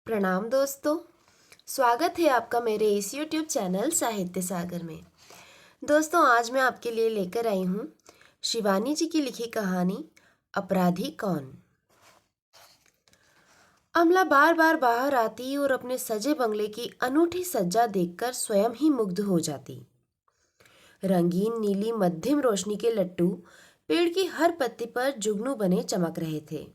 प्रणाम दोस्तों। स्वागत है आपका मेरे इस यूट्यूब चैनल साहित्य सागर में। दोस्तों, आज मैं आपके लिए लेकर आई हूँ शिवानी जी की लिखी कहानी अपराधी कौन। अमला बार बार बाहर आती और अपने सजे बंगले की अनूठी सज्जा देखकर स्वयं ही मुग्ध हो जाती। रंगीन नीली मध्यम रोशनी के लट्टू पेड़ की हर पत्ती पर जुगनू बने चमक रहे थे।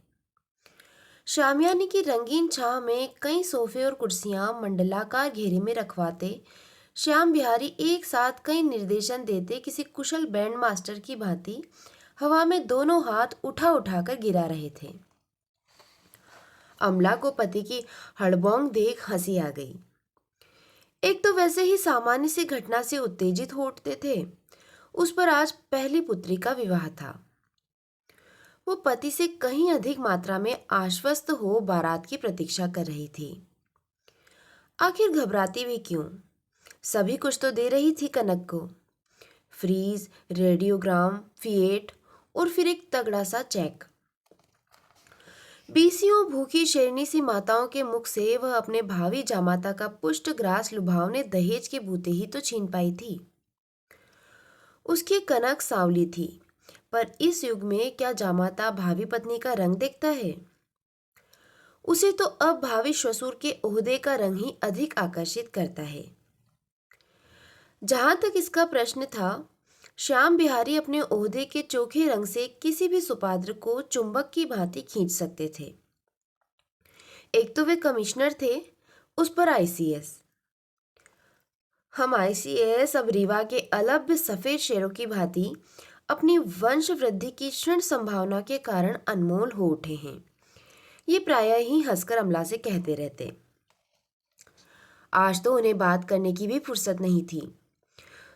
शामियाने की रंगीन छांव में कई सोफे और कुर्सियां मंडलाकार घेरे में रखवाते श्याम बिहारी एक साथ कई निर्देशन देते किसी कुशल बैंड मास्टर की भांति हवा में दोनों हाथ उठा उठाकर गिरा रहे थे। अमला को पति की हड़बोंग देख हंसी आ गई। एक तो वैसे ही सामान्य सी घटना से उत्तेजित हो उठते थे, उस पर आज पहली पुत्री का विवाह था। वो पति से कहीं अधिक मात्रा में आश्वस्त हो बारात की प्रतीक्षा कर रही थी। आखिर घबराती भी क्यों? सभी कुछ तो दे रही थी कनक को। फ्रीज, रेडियोग्राम, फिएट और फिर एक तगड़ा सा चेक। बीसियों भूखी शेरनी सी माताओं के मुख से वह अपने भावी जामाता का पुष्ट ग्रास लुभावने दहेज के बूते ही तो छीन पाई थी। उसकी कनक सांवली थी, पर इस युग में क्या जामाता भावी पत्नी का रंग देखता है? उसे तो अब भावी ससुर के ओहदे का रंग ही अधिक आकर्षित करता है। जहां तक इसका प्रश्न था, श्याम बिहारी अपने ओहदे के चोखे रंग से किसी भी सुपात्र को चुंबक की भांति खींच सकते थे। एक तो वे कमिश्नर थे, उस पर आईसीएस। हम आईसीएस अब रीवा के अलभ्य सफेद शेरों की भांति अपनी वंश वृद्धि की क्षीण संभावना के कारण अनमोल हो उठे हैं। ये प्रायः ही हंसकर अमला से कहते रहते। आज तो उन्हें बात करने की भी फुर्सत नहीं थी।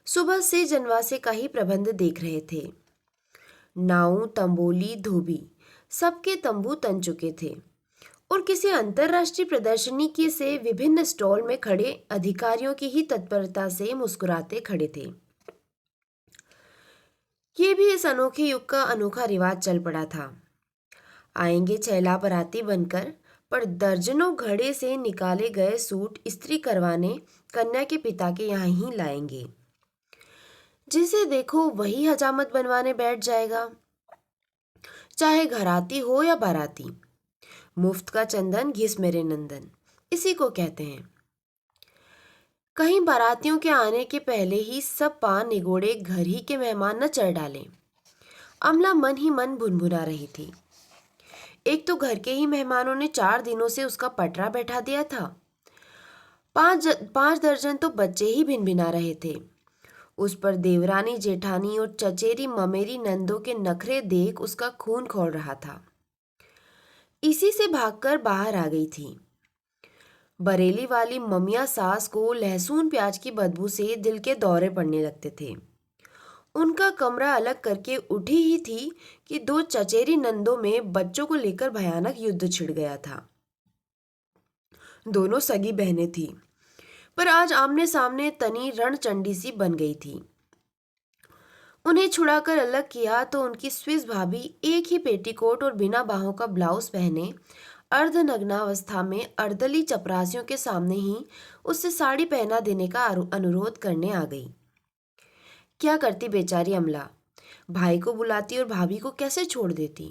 सुबह से जनवासे का ही प्रबंध देख रहे थे। नाऊ, तंबोली, धोबी सबके तंबू तन चुके थे और किसी अंतर्राष्ट्रीय प्रदर्शनी के से विभिन्न स्टॉल में खड़े अधिकारियों की ही तत्परता से मुस्कुराते खड़े थे। ये भी इस अनोखे युग का अनोखा रिवाज चल पड़ा था। आएंगे छैला बराती बनकर, पर दर्जनों घड़े से निकाले गए सूट इस्त्री करवाने कन्या के पिता के यहाँ ही लाएंगे। जिसे देखो वही हजामत बनवाने बैठ जाएगा, चाहे घराती हो या बाराती। मुफ्त का चंदन घिस मेरे नंदन, इसी को कहते हैं। कहीं बारातियों के आने के पहले ही सब पान निगोड़े घर ही के मेहमान न चढ़ डालें। अमला मन ही मन भुनभुना रही थी। एक तो घर के ही मेहमानों ने 4 दिनों से उसका पटरा बैठा दिया था। पांच दर्जन तो बच्चे ही भिनभिना रहे थे। उस पर देवरानी जेठानी और चचेरी ममेरी नंदों के नखरे देख उसका खून खौल रहा था। इसी से भागकर बाहर आ गई थी। बरेली वाली ममिया सास को लहसुन प्याज की बदबू से दिल के दौरे पड़ने लगते थे। उनका कमरा अलग करके उठी ही थी कि 2 चचेरी नंदों में बच्चों को लेकर भयानक युद्ध छिड़ गया था। दोनों सगी बहनें थीं, पर आज आमने सामने तनी रणचंडी सी बन गई थी। उन्हें छुड़ाकर अलग किया तो उनकी स्विस भाभी एक ही पेटीकोट और बिना बाहों का ब्लाउज पहने अर्धनग्नावस्था में अर्दली चपरासियों के सामने ही उससे साड़ी पहना देने का अनुरोध करने आ गई। क्या करती बेचारी अमला? भाई को बुलाती और भाभी को कैसे छोड़ देती?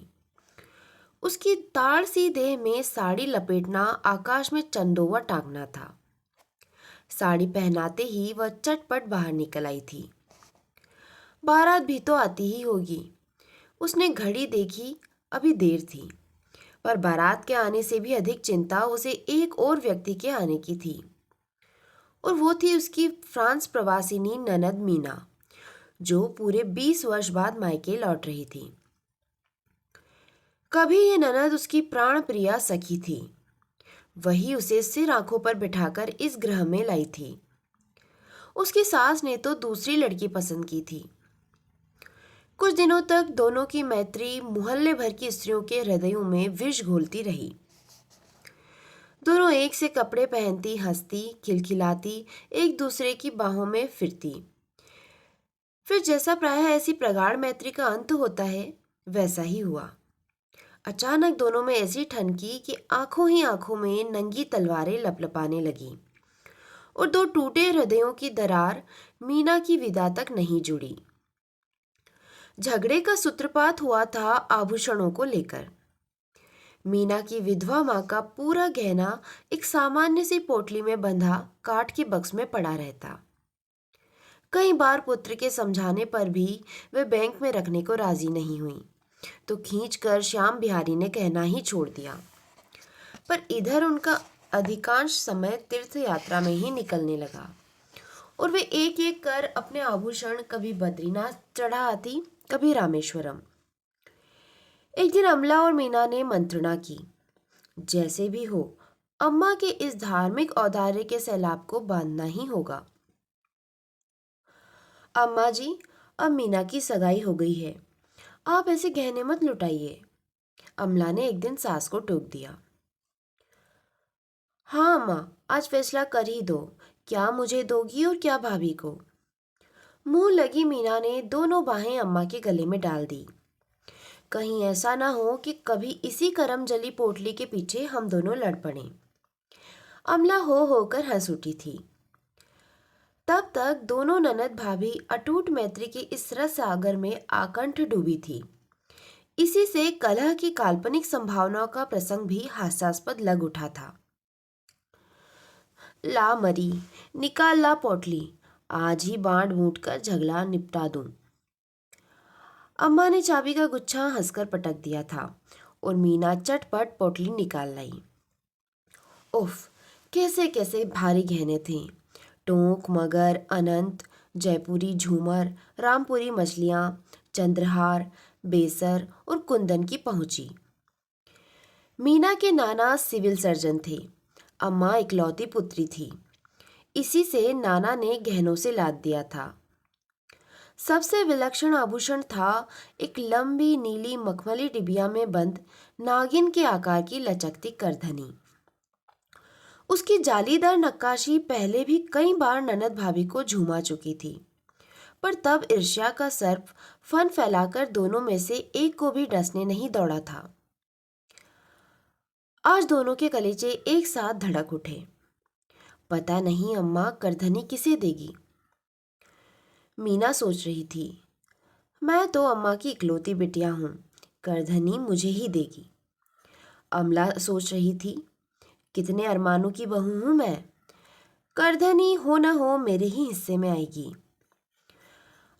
उसकी ताड़ सी देह में साड़ी लपेटना आकाश में चंदोवा टांगना था। साड़ी पहनाते ही वह चटपट बाहर निकल आई थी। बारात भी तो आती ही होगी। उसने घड़ी देखी, अभी देर थी, पर बारात के आने से भी अधिक चिंता उसे एक और व्यक्ति के आने की थी, और वो थी उसकी फ्रांस प्रवासिनी ननद मीना, जो पूरे 20 वर्ष बाद मायके लौट रही थी। कभी ये ननद उसकी प्राण प्रिया सखी थी। वही उसे सिर आंखों पर बिठाकर इस ग्रह में लाई थी। उसकी सास ने तो दूसरी लड़की पसंद की थी। कुछ दिनों तक दोनों की मैत्री मोहल्ले भर की स्त्रियों के हृदयों में विष घोलती रही। दोनों एक से कपड़े पहनती, हंसती, खिलखिलाती, एक दूसरे की बाहों में फिरती। फिर जैसा प्रायः ऐसी प्रगाढ़ मैत्री का अंत होता है, वैसा ही हुआ। अचानक दोनों में ऐसी ठनकी कि आंखों ही आंखों में नंगी तलवारें लपलपाने लगी और दो टूटे हृदयों की दरार मीना की विदा तक नहीं जुड़ी। झगड़े का सूत्रपात हुआ था आभूषणों को लेकर। मीना की विधवा माँ का पूरा गहना एक सामान्य सी पोटली में बंधा काठ के बक्स में पड़ा रहता। कई बार पुत्र के समझाने पर भी वे बैंक में रखने को राजी नहीं हुई, तो खींचकर श्याम बिहारी ने कहना ही छोड़ दिया। पर इधर उनका अधिकांश समय तीर्थ यात्रा में ही निकलने लगा और वे एक एक कर अपने आभूषण कभी बद्रीनाथ चढ़ा आती, कभी रामेश्वरम। एक दिन अमला और मीना ने मंत्रणा की, जैसे भी हो अम्मा के इस धार्मिक औदार्य के सैलाब को बांधना ही होगा। अम्मा जी, अब मीना की सगाई हो गई है, आप ऐसे गहने मत लुटाइए, अमला ने एक दिन सास को टोक दिया। हाँ अम्मा, आज फैसला कर ही दो, क्या मुझे दोगी और क्या भाभी को। मुंह लगी मीना ने दोनों बाहें अम्मा के गले में डाल दी। कहीं ऐसा ना हो कि कभी इसी करम जली पोटली के पीछे हम दोनों लड़ पड़ें। अमला हो होकर हंस उठी थी। तब तक दोनों ननद भाभी अटूट मैत्री के इस रस सागर में आकंठ डूबी थी। इसी से कलह की काल्पनिक संभावनाओं का प्रसंग भी हास्यास्पद लग उठा था। ला मरी, निकाल ला पोटली, आज ही बांट बूट कर झगड़ा निपटा दूं। अम्मा ने चाबी का गुच्छा हंसकर पटक दिया था और मीना चटपट पोटली निकाल लाई। उफ, कैसे कैसे भारी गहने थे। टोंक, मगर, अनंत, जयपुरी झूमर, रामपुरी मछलियाँ, चंद्रहार, बेसर और कुंदन की पहुंची। मीना के नाना सिविल सर्जन थे, अम्मा इकलौती पुत्री थी। इसी से नाना ने गहनों से लाद दिया था। सबसे विलक्षण आभूषण था एक लंबी नीली मखमली डिबिया में बंद नागिन के आकार की लचकती करधनी। उसकी जालीदार नक्काशी पहले भी कई बार ननद भाभी को झूमा चुकी थी, पर तब ईर्ष्या का सर्प फन फैलाकर दोनों में से एक को भी डसने नहीं दौड़ा था। आज दोनों के कलेजे एक साथ धड़क उठे। पता नहीं अम्मा करधनी किसे देगी। मीना सोच रही थी, मैं तो अम्मा की इकलौती बिटिया हूँ, करधनी मुझे ही देगी। अमला सोच रही थी, कितने अरमानों की बहू हूँ मैं, करधनी हो न हो मेरे ही हिस्से में आएगी।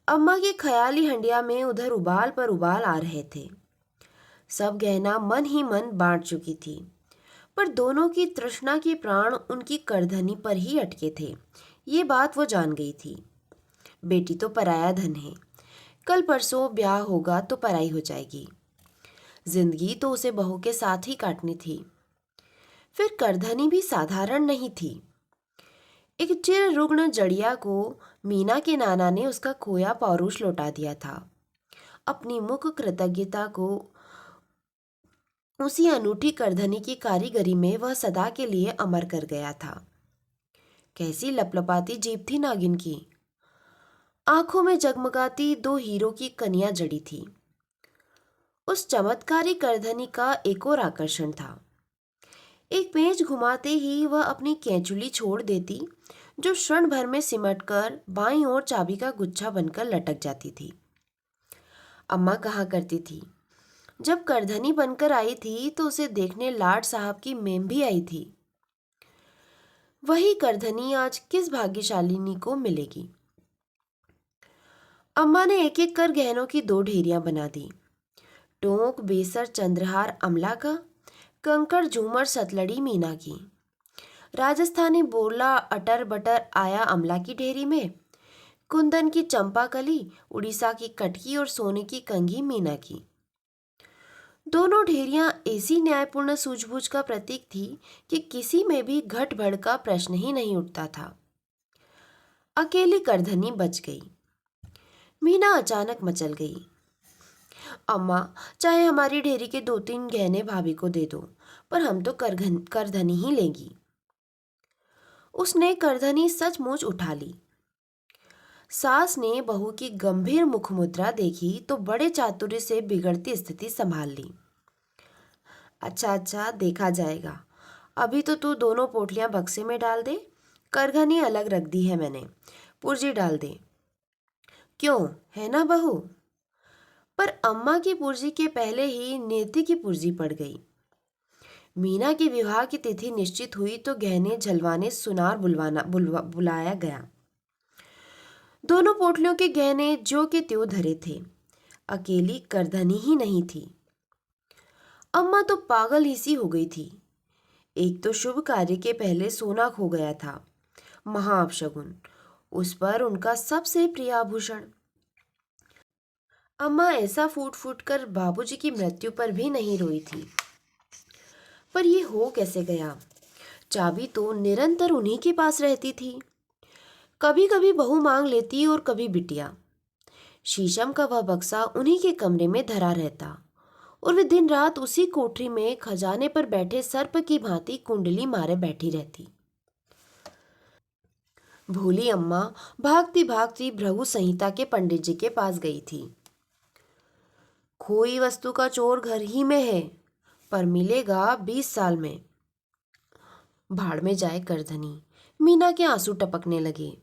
अम्मा की ख्याली हंडिया में उधर उबाल पर उबाल आ रहे थे। सब गहना मन ही मन बांट चुकी थी, पर दोनों की तृष्णा के प्राण उनकी करधनी पर ही अटके थे। ये बात वो जान गई थी। बेटी तो पराया धन है, कल परसों ब्याह होगा तो पराई हो जाएगी। जिंदगी तो उसे बहू के साथ ही काटनी थी। फिर करधनी भी साधारण नहीं थी। एक चिर रुग्ण जड़िया को मीना के नाना ने उसका खोया पौरुष लौटा दिया था। अपनी मुख कृतज्ञता को उसी अनूठी करधनी की कारीगरी में वह सदा के लिए अमर कर गया था। कैसी लपलपाती जीभ थी नागिन की। आंखों में जगमगाती दो हीरो की कनियां जड़ी थी। उस चमत्कारी करधनी का एक और आकर्षण था। एक पेंच घुमाते ही वह अपनी कैंचुली छोड़ देती, जो क्षण भर में सिमटकर बाईं ओर चाबी का गुच्छा बनकर लटक जाती थी। अम्मा कहा करती थी, जब करधनी बनकर आई थी तो उसे देखने लाड साहब की मेम भी आई थी। वही करधनी आज किस भाग्यशालिनी को मिलेगी। अम्मा ने एक एक कर गहनों की दो ढेरियां बना दी। टोंक, बेसर, चंद्रहार अमला का, कंकड़, झूमर, सतलड़ी मीना की। राजस्थानी बोला अटर बटर आया अमला की ढेरी में। कुंदन की चंपाकली, उड़ीसा की कटकी और सोने की कंघी मीना की। दोनों ढेरियां ऐसी न्यायपूर्ण सूझबूझ का प्रतीक थी कि किसी में भी घट बढ़ का प्रश्न ही नहीं उठता था। अकेली करधनी बच गई। मीना अचानक मचल गई। अम्मा, चाहे हमारी ढेरी के 2-3 गहने भाभी को दे दो, पर हम तो करधनी ही लेंगी। उसने करधनी सचमुच उठा ली। सास ने बहू की गंभीर मुखमुद्रा देखी तो बड़े चातुर्य से बिगड़ती स्थिति संभाल ली। अच्छा अच्छा, देखा जाएगा। अभी तो तू दोनों पोटलियां बक्से में डाल दे। करघनी अलग रख दी है मैंने। पुर्जी डाल दे। क्यों, है ना बहू? पर अम्मा की पुर्जी के पहले ही नेति की पुर्जी पड़ गई। मीना के विवाह की तिथि निश्चित हुई तो गहने झलवाने सुनार बुलाया गया। दोनों पोटलियों के गहने ज्यों के त्यों धरे थे। अकेली करधनी ही नहीं थी। अम्मा तो पागल ही सी हो गई थी। एक तो शुभ कार्य के पहले सोना खो गया था, महाअपशगुन, उस पर उनका सबसे प्रिय आभूषण। अम्मा ऐसा फूट फूट कर बाबूजी की मृत्यु पर भी नहीं रोई थी। पर ये हो कैसे गया? चाबी तो निरंतर उन्हीं के पास रहती थी। कभी कभी बहू मांग लेती और कभी बिटिया। शीशम का वह बक्सा उन्हीं के कमरे में धरा रहता और वे दिन रात उसी कोठरी में खजाने पर बैठे सर्प की भांति कुंडली मारे बैठी रहती। भोली अम्मा भागती भागती भृगु संहिता के पंडित जी के पास गई थी। खोई वस्तु का चोर घर ही में है, पर मिलेगा 20 साल में। भाड़ में जाए करधनी। मीना के आंसू टपकने लगे।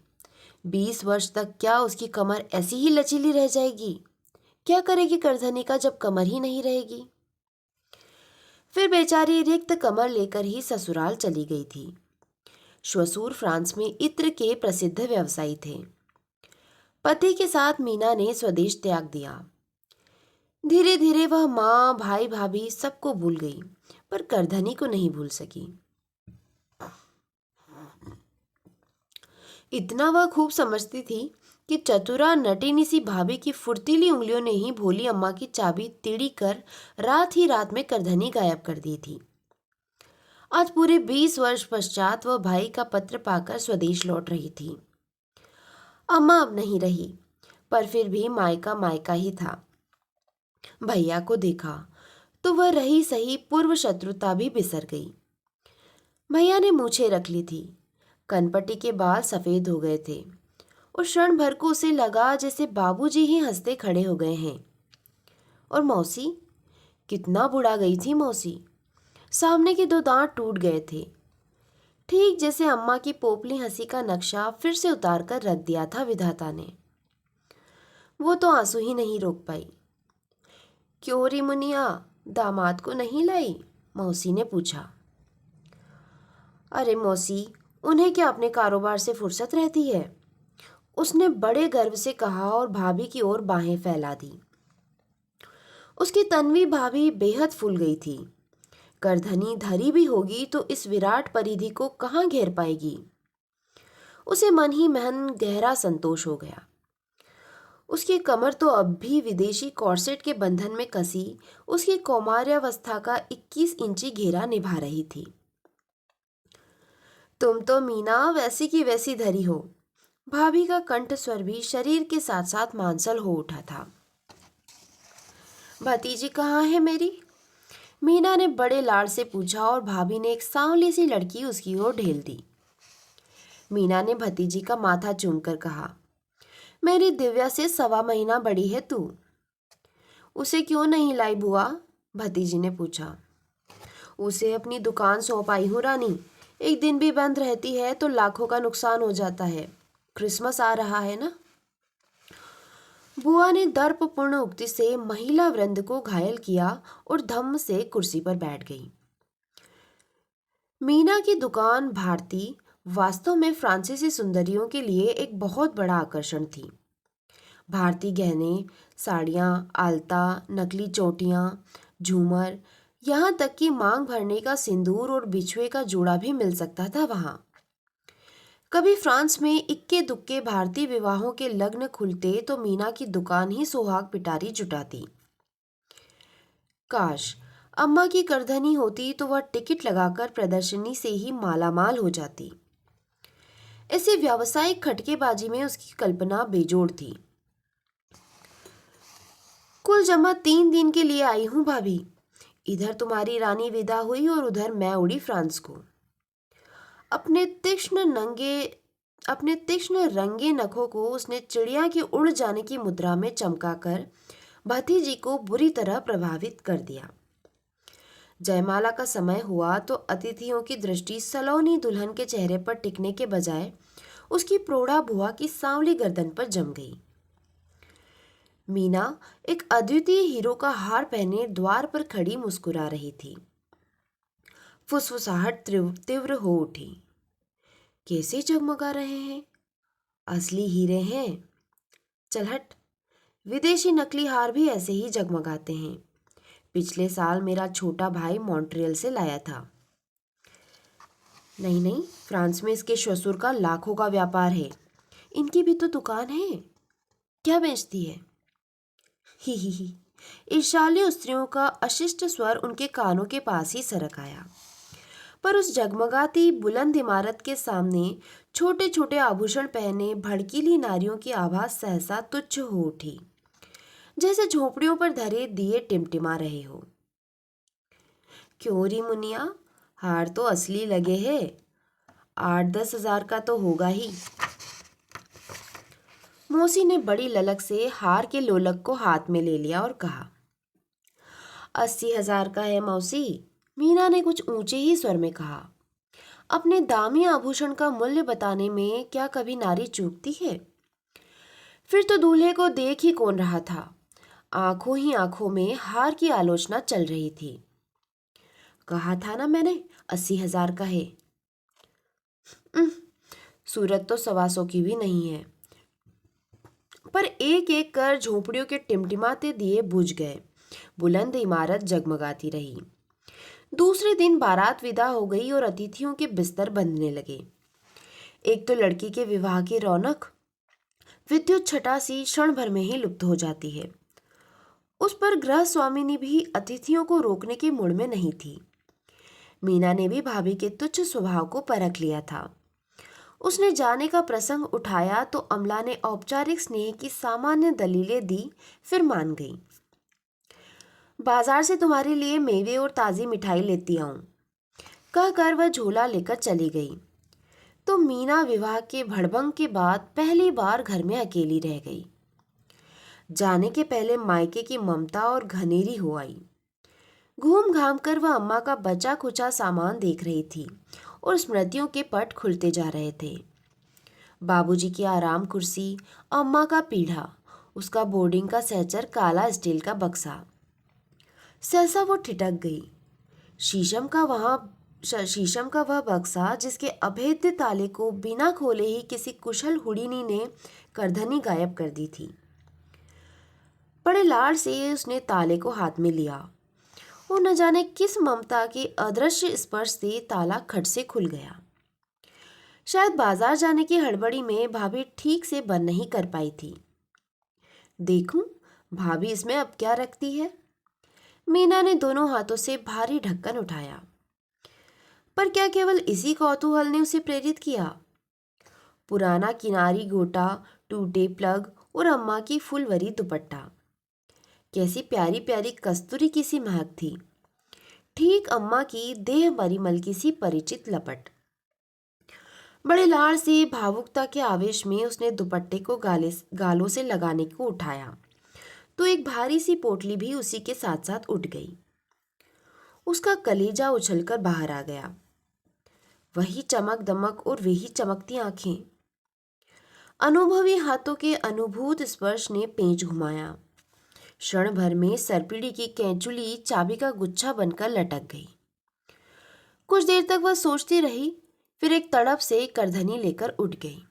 20 वर्ष तक क्या उसकी कमर ऐसी ही लचीली रह जाएगी? क्या करेगी करधनी का जब कमर ही नहीं रहेगी? फिर बेचारी रिक्त कमर लेकर ही ससुराल चली गई थी। श्वशुर फ्रांस में इत्र के प्रसिद्ध व्यवसायी थे। पति के साथ मीना ने स्वदेश त्याग दिया। धीरे धीरे वह माँ, भाई, भाभी सबको भूल गई, पर करधनी को नहीं भूल सकी। इतना वह खूब समझती थी कि चतुरा नटीनी सी भाभी की फुर्तीली उंगलियों ने ही भोली अम्मा की चाबी तिड़ी कर रात ही रात में करधनी गायब कर दी थी। आज पूरे 20 वर्ष पश्चात वह भाई का पत्र पाकर स्वदेश लौट रही थी। अम्मा अब नहीं रही, पर फिर भी मायका मायका ही था। भैया को देखा तो वह रही सही पूर्व शत्रुता भी बिसर गई। भैया ने मूछें रख ली थी, कनपटी के बाल सफेद हो गए थे और क्षण भर को उसे लगा जैसे बाबूजी ही हंसते खड़े हो गए हैं। और मौसी, कितना बुढ़ा गई थी मौसी। सामने के 2 दांत टूट गए थे, ठीक जैसे अम्मा की पोपली हंसी का नक्शा फिर से उतार कर रख दिया था विधाता ने। वो तो आंसू ही नहीं रोक पाई। क्यों री मुनिया, दामाद को नहीं लाई? मौसी ने पूछा। अरे मौसी, उन्हें क्या अपने कारोबार से फुर्सत रहती है? उसने बड़े गर्व से कहा और भाभी की ओर बाहें फैला दी। उसकी तन्वी भाभी बेहद फूल गई थी। करधनी धरी भी होगी तो इस विराट परिधि को कहाँ घेर पाएगी? उसे मन ही मन गहरा संतोष हो गया। उसकी कमर तो अब भी विदेशी कॉर्सेट के बंधन में कसी उसकी कौमार्यावस्था का 21 इंची घेरा निभा रही थी। तुम तो मीना वैसी की वैसी धरी हो। भाभी का कंठ स्वर भी शरीर के साथ साथ मांसल हो उठा था। भतीजी कहाँ है मेरी? मीना ने बड़े लाड़ से पूछा और भाभी ने एक सांवली सी लड़की उसकी ओर ढेल दी। मीना ने भतीजी का माथा चूमकर कहा, मेरी दिव्या से 1.25 महीना बड़ी है तू। उसे क्यों नहीं लाई बुआ? भतीजी ने पूछा। उसे अपनी दुकान सौंप आई हूँ रानी। एक दिन भी बंद रहती है तो लाखों का नुकसान हो जाता है। क्रिसमस आ रहा है ना। बुआ ने दर्पपूर्ण उक्ति से महिला वृंद को घायल किया और धम्म से कुर्सी पर बैठ गई। मीना की दुकान भारती वास्तव में फ्रांसीसी सुंदरियों के लिए एक बहुत बड़ा आकर्षण थी। भारतीय गहने, साड़ियाँ, आलता, नकली चोटियाँ, झूमर, यहाँ तक कि मांग भरने का सिंदूर और बिछुए का जोड़ा भी मिल सकता था वहाँ। कभी फ्रांस में इक्के दुक्के भारतीय विवाहों के लग्न खुलते तो मीना की दुकान ही सुहाग पिटारी जुटाती। काश अम्मा की करधनी होती तो वह टिकट लगाकर प्रदर्शनी से ही मालामाल हो जाती। ऐसे व्यावसायिक खटकेबाजी में उसकी कल्पना बेजोड़ थी। कुल जमा 3 दिन के लिए आई हूँ भाभी। इधर तुम्हारी रानी विदा हुई और उधर मैं उड़ी फ्रांस को। अपने तीक्ष्ण रंगे नखों को उसने चिड़िया की उड़ जाने की मुद्रा में चमकाकर भतीजी को बुरी तरह प्रभावित कर दिया। जयमाला का समय हुआ तो अतिथियों की दृष्टि सलोनी दुल्हन के चेहरे पर टिकने के बजाय उसकी प्रौढ़ा बुआ की सांवली गर्दन पर जम गई। मीना एक अद्वितीय हीरो का हार पहने द्वार पर खड़ी मुस्कुरा रही थी। फुसफुसाहट तीव्र हो उठी। कैसे जगमगा रहे हैं? असली हीरे हैं। चल हट। विदेशी नकली हार भी ऐसे ही जगमगाते हैं। पिछले साल मेरा छोटा भाई मॉन्ट्रियल से लाया था। नहीं नहीं, फ्रांस में इसके ससुर का लाखों का व्यापार है। इनकी भी तो दुकान है। क्या बेचती है? ही। ईर्ष्यालु स्त्रियों का अशिष्ट स्वर उनके कानों के पास ही सरक आया। पर उस जगमगाती बुलंद इमारत के सामने छोटे छोटे आभूषण पहने भड़कीली नारियों की आवाज सहसा तुच्छ हो उठी, जैसे झोपड़ियों पर धरे दिए टिमटिमा रहे हो। क्यों री मुनिया, हार तो असली लगे है। 8-10 हजार का तो होगा ही। मौसी ने बड़ी ललक से हार के लोलक को हाथ में ले लिया और कहा, 80,000 का है मौसी। मीना ने कुछ ऊंचे ही स्वर में कहा। अपने दामी आभूषण का मूल्य बताने में क्या कभी नारी चूकती है? फिर तो दूल्हे को देख ही कौन रहा था। आंखों ही आंखों में हार की आलोचना चल रही थी। कहा था ना मैंने, 80,000 का है। सूरत तो 125 की भी नहीं है। पर एक एक कर झोपड़ियों के टिमटिमाते दिए बुझ गए। बुलंद इमारत जगमगाती रही। दूसरे दिन बारात विदा हो गई और अतिथियों के बिस्तर बंधने लगे। एक तो लड़की के विवाह की रौनक विद्युत छटा सी क्षण भर में ही लुप्त हो जाती है। उस पर गृह स्वामिनी भी अतिथियों को रोकने के मूड में नहीं थी। मीना ने भी भाभी के तुच्छ स्वभाव को परख लिया था। उसने जाने का प्रसंग उठाया तो अमला ने औपचारिक स्नेह की सामान्य दलीलें दी, फिर मान गई। बाजार से तुम्हारे लिए मेवे और ताज़ी मिठाई लेती आऊं, कहकर वह झोला लेकर चली गई। तो मीना विवाह के भड़बंग के बाद पहली बार घर में अकेली रह गई। जाने के पहले मायके की ममता और घनेरी हो आई। घूम घाम कर वह अम्मा का बचा खुचा सामान देख रही थी और स्मृतियों के पट खुलते जा रहे थे। बाबूजी की आराम कुर्सी, अम्मा का पीढ़ा, उसका बोर्डिंग का सहचर काला स्टील का बक्सा। सहसा वो ठिठक गई। शीशम का वह बक्सा जिसके अभेद्य ताले को बिना खोले ही किसी कुशल हुड़ीनी ने करधनी गायब कर दी थी। बड़े लाड़ से उसने ताले को हाथ में लिया और न जाने किस ममता के अदृश्य स्पर्श से ताला खट से खुल गया। शायद बाजार जाने की हड़बड़ी में भाभी ठीक से बंद नहीं कर पाई थी। देखूं भाभी इसमें अब क्या रखती है। मीना ने दोनों हाथों से भारी ढक्कन उठाया। पर क्या केवल इसी कौतूहल ने उसे प्रेरित किया? पुराना किनारी गोटा, टूटे प्लग और अम्मा की फुलवरी दुपट्टा। कैसी प्यारी प्यारी कस्तूरी की सी महक थी। ठीक अम्मा की देह परिमल की सी परिचित लपट। बड़े लाड़ से भावुकता के आवेश में उसने दुपट्टे को गालों से लगाने को उठाया तो एक भारी सी पोटली भी उसी के साथ साथ उठ गई। उसका कलेजा उछलकर बाहर आ गया। वही चमक दमक और वही चमकती आंखें। अनुभवी हाथों के अनुभूत स्पर्श ने पेंच घुमाया। क्षण भर में सरपीड़ी की कैंचुली चाबी का गुच्छा बनकर लटक गई। कुछ देर तक वह सोचती रही, फिर एक तड़प से करधनी लेकर उठ गई।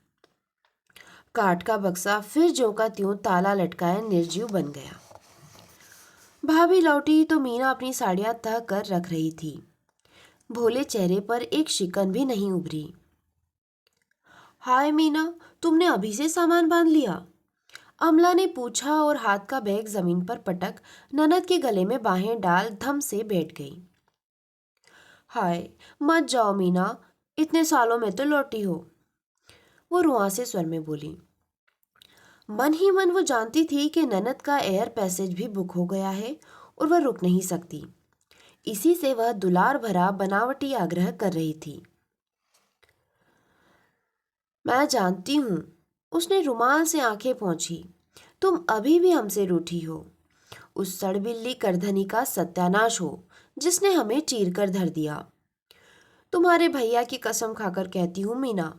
काठ का बक्सा फिर ज्यों का त्यों ताला लटकाया निर्जीव बन गया। भाभी लौटी तो मीना अपनी साड़ियां तह कर रख रही थी। भोले चेहरे पर एक शिकन भी नहीं उभरी। हाय मीना, तुमने अभी से सामान बांध लिया? अमला ने पूछा और हाथ का बैग जमीन पर पटक ननद के गले में बाहें डाल धम से बैठ गई। हाय मत जाओ मीना, इतने सालों में तो लौटी हो, वो रुआंसे स्वर में बोली। मन ही मन वो जानती थी कि ननद का एयर पैसेज भी बुक हो गया है और वह रुक नहीं सकती। इसी से वह दुलार भरा बनावटी आग्रह कर रही थी। मैं जानती हूं, उसने रुमाल से आंखें पोंछी। तुम अभी भी हमसे रूठी हो। उस सड़बिल्ली करधनी का सत्यानाश हो जिसने हमें चीर कर धर दिया। तुम्हारे भैया की कसम खाकर कहती हूँ मीना,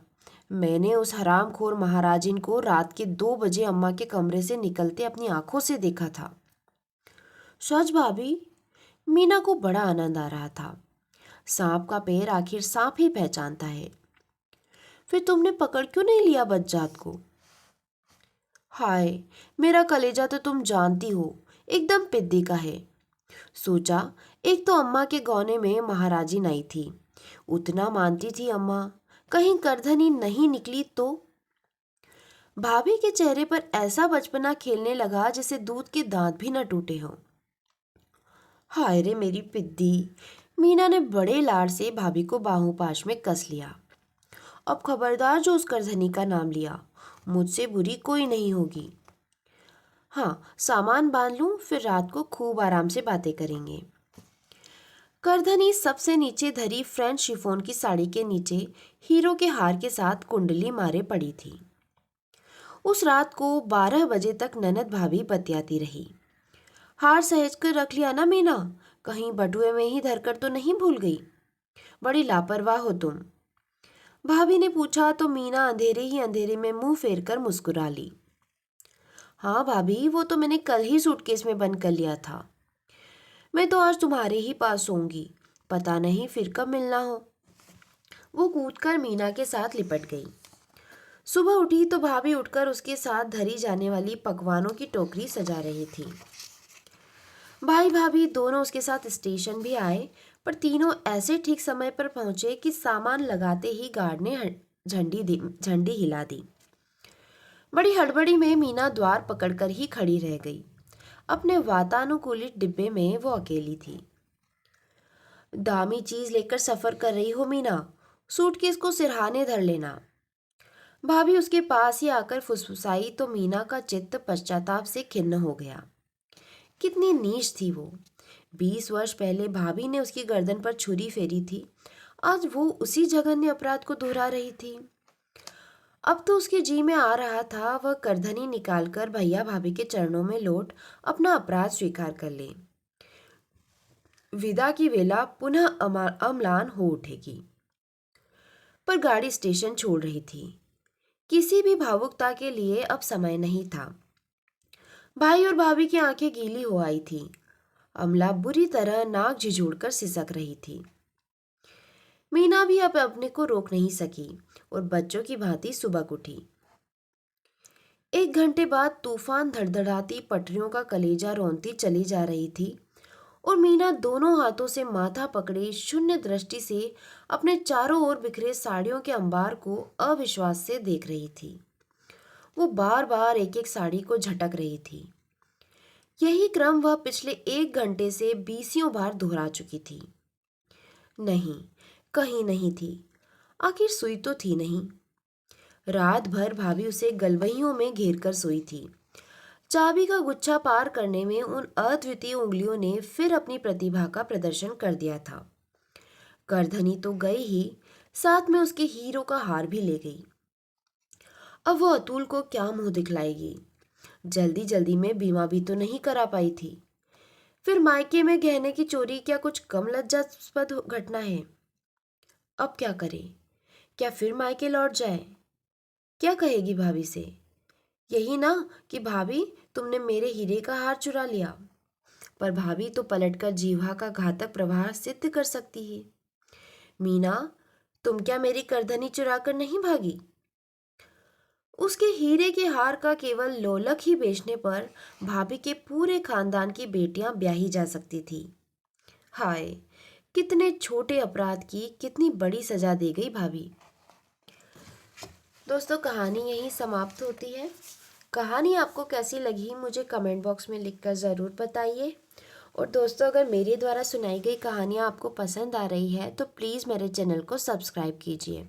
मैंने उस हरामखोर महाराजिन को रात के 2 बजे अम्मा के कमरे से निकलते अपनी आंखों से देखा था। सच भाभी? मीना को बड़ा आनंद आ रहा था। सांप का पैर आखिर सांप ही पहचानता है। फिर तुमने पकड़ क्यों नहीं लिया बज्जात को? हाय, मेरा कलेजा तो तुम जानती हो, एकदम पिद्दी का है। सोचा, एक तो अम्मा के गौने में महाराजी आई थी, उतना मानती थी अम्मा, कहीं करधनी नहीं निकली तो। भाभी के चेहरे पर ऐसा बचपना खेलने लगा जैसे दूध के दांत भी न टूटे हों। हाय रे मेरी पिद्दी। मीना ने बड़े लाड़ से भाभी को बाहों पाश में कस लिया। अब खबरदार जो उस करधनी का नाम लिया, मुझसे बुरी कोई नहीं होगी। हाँ, सामान बांध लूं, फिर रात को खूब आराम से बातें करेंगे। करधनी सबसे नीचे धरी फ्रेंच शिफॉन की साड़ी के नीचे हीरो के हार के साथ कुंडली मारे पड़ी थी। उस रात को 12 बजे तक ननद भाभी बतियाती रही। हार सहेज कर रख लिया ना मीना, कहीं बटुए में ही धरकर तो नहीं भूल गई? बड़ी लापरवाह हो तुम। भाभी ने पूछा तो मीना अंधेरे ही अंधेरे में मुंह फेर कर मुस्कुरा ली। हाँ भाभी, वो तो मैंने कल ही सूटकेस में बंद कर लिया था। मैं तो आज तुम्हारे ही पास होंगी, पता नहीं फिर कब मिलना हो। वो कूदकर मीना के साथ लिपट गई। सुबह उठी तो भाभी उठकर उसके साथ धरी जाने वाली पकवानों की टोकरी सजा रही थी। भाई भाभी दोनों उसके साथ स्टेशन भी आए, पर तीनों ऐसे ठीक समय पर पहुंचे कि सामान लगाते ही गार्ड ने झंडी हिला दी। बड़ी हड़बड़ी में मीना द्वार पकड़कर ही खड़ी रह गई। अपने वातानुकूलित डिब्बे में वो अकेली थी। दामी चीज लेकर सफर कर रही हो मीना, सूटकेस को सिरहाने धर लेना। भाभी उसके पास ही आकर फुसफुसाई तो मीना का चित्त पश्चाताप से खिन्न हो गया। कितनी नीच थी वो। 20 वर्ष पहले भाभी ने उसकी गर्दन पर छुरी फेरी थी, आज वो उसी जघन्य अपराध को दोहरा रही थी। अब तो उसके जी में आ रहा था वह करधनी निकालकर भैया भाभी के चरणों में लौट अपना अपराध स्वीकार कर ले। विदा की वेला पुनः अम्लान हो उठेगी। पर गाड़ी स्टेशन छोड़ रही थी। किसी भी भावुकता के लिए अब समय नहीं था। भाई और भाभी की आंखें गीली हो आई थी। अमला बुरी तरह नाक झिझोड़कर सिसक रही थी। मीना भी अब अपने को रोक नहीं सकी और बच्चों की भांति सुबक उठी। 1 घंटे बाद तूफान धड़धड़ाती पटरियों का कलेजा रौंदती चली जा रही थी और मीना दोनों हाथों से माथा पकड़े शून्य दृष्टि से अपने चारों ओर बिखरे साड़ियों के अंबार को अविश्वास से देख रही थी। वो बार बार एक एक साड़ी को झटक रही थी। यही क्रम वह पिछले 1 घंटे से 20 बार दोहरा चुकी थी। नहीं, कहीं नहीं थी। आखिर सुई तो थी नहीं। रात भर भाभी उसे गलवहियों में घेर कर सोई थी। चाबी का गुच्छा पार करने में उन अद्वितीय उंगलियों ने फिर अपनी प्रतिभा का प्रदर्शन कर दिया था। करधनी तो गई ही, साथ में उसके हीरो का हार भी ले गई। अब वो अतुल को क्या मुंह दिखलाएगी? जल्दी जल्दी में बीमा भी तो नहीं करा पाई थी। फिर मायके में गहने की चोरी क्या कुछ कम लज्जास्पद घटना है? अब क्या करे? क्या फिर मायके लौट जाए? क्या कहेगी भाभी से? यही ना कि भाभी तुमने मेरे हीरे का हार चुरा लिया। पर भाभी तो पलटकर जीवा का घातक प्रहार सिद्ध कर सकती है। मीना, तुम क्या मेरी करधनी चुरा कर नहीं भागी? उसके हीरे के हार का केवल लोलक ही बेचने पर भाभी के पूरे खानदान की बेटियां ब्याही जा सकती थी। हाय, कितने छोटे अपराध की कितनी बड़ी सजा दे गई भाभी। दोस्तों, कहानी यहीं समाप्त होती है। कहानी आपको कैसी लगी मुझे कमेंट बॉक्स में लिखकर ज़रूर बताइए। और दोस्तों, अगर मेरे द्वारा सुनाई गई कहानियाँ आपको पसंद आ रही है तो प्लीज़ मेरे चैनल को सब्सक्राइब कीजिए।